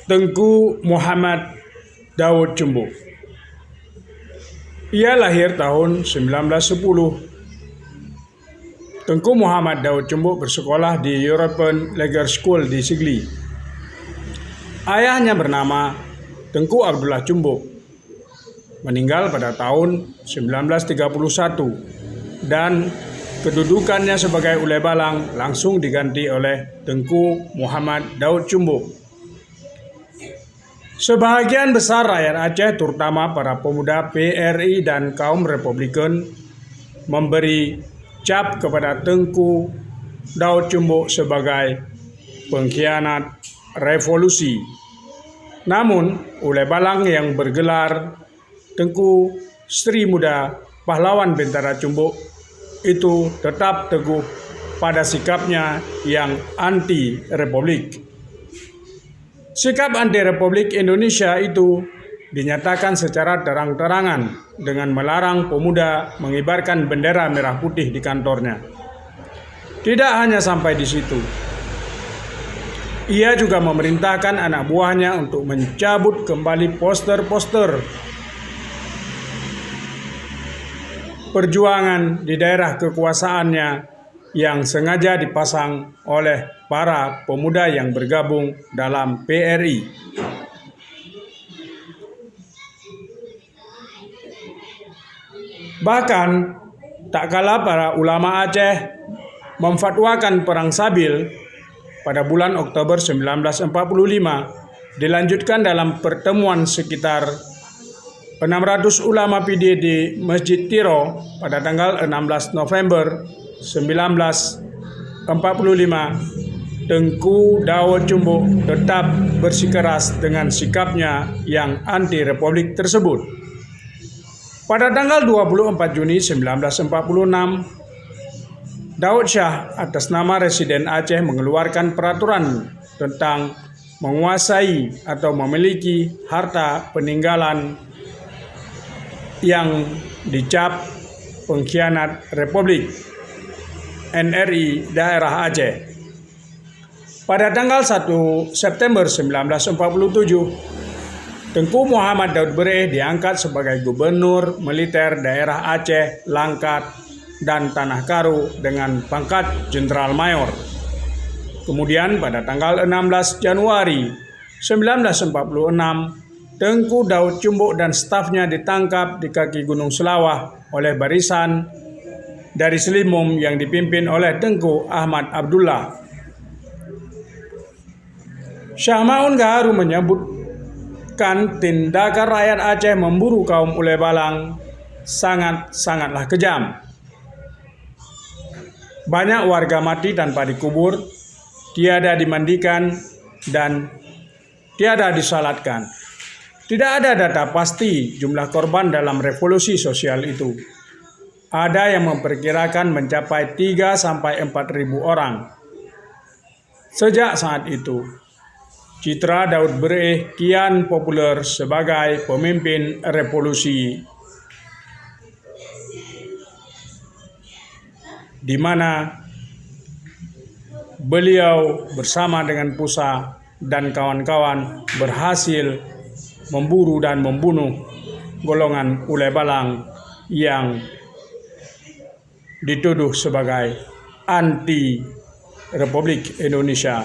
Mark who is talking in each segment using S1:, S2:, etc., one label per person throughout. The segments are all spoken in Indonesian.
S1: Tengku Muhammad Daud Cumbuk. Ia lahir tahun 1910. Tengku Muhammad Daud Cumbuk bersekolah di European Legal School di Sigli. Ayahnya bernama Tengku Abdullah Cumbuk, meninggal pada tahun 1931 dan kedudukannya sebagai Ulai Balang langsung diganti oleh Tengku Muhammad Daud Cumbuk. Sebahagian besar rakyat Aceh, terutama para pemuda PRI dan kaum Republikan, memberi cap kepada Tengku Daud Cumbuk sebagai pengkhianat revolusi. Namun, Ulai Balang yang bergelar Tengku Sri Muda Pahlawan Bintara Cumbuk itu tetap teguh pada sikapnya yang anti-republik. Sikap anti-Republik Indonesia itu dinyatakan secara terang-terangan dengan melarang pemuda mengibarkan bendera merah putih di kantornya. Tidak hanya sampai di situ, ia juga memerintahkan anak buahnya untuk mencabut kembali poster-poster perjuangan di daerah kekuasaannya yang sengaja dipasang oleh para pemuda yang bergabung dalam PRI. Bahkan, tak kalah para ulama Aceh memfatwakan Perang Sabil pada bulan Oktober 1945 dilanjutkan dalam pertemuan sekitar 600 ulama PD di Masjid Tiro pada tanggal 16 November 1945, Tengku Daud Cumbuk tetap bersikeras dengan sikapnya yang anti-republik tersebut. Pada tanggal 24 Juni 1946, Daud Shah atas nama Residen Aceh mengeluarkan peraturan tentang menguasai atau memiliki harta peninggalan yang dicap pengkhianat Republik NRI daerah Aceh. Pada tanggal 1 September 1947, Tengku Muhammad Daud Bereh diangkat sebagai Gubernur Militer daerah Aceh, Langkat, dan Tanah Karu dengan pangkat Jenderal Mayor. Kemudian pada tanggal 16 Januari 1946, Tengku Daud Cumbuk dan stafnya ditangkap di kaki Gunung Selawah oleh barisan dari Selimum yang dipimpin oleh Tengku Ahmad Abdullah. Syah Ma'un Gaharu menyebutkan tindakan rakyat Aceh memburu kaum Ulai Balang sangatlah kejam. Banyak warga mati tanpa dikubur, tiada dimandikan, dan tiada disalatkan. Tidak ada data pasti jumlah korban dalam revolusi sosial itu. Ada yang memperkirakan mencapai 3-4 ribu orang. Sejak saat itu, citra Daud Bereh kian populer sebagai pemimpin revolusi, di mana beliau bersama dengan Pusa dan kawan-kawan berhasil memburu dan membunuh golongan Ulai Balang yang dituduh sebagai anti Republik Indonesia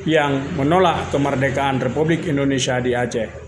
S1: yang menolak kemerdekaan Republik Indonesia di Aceh.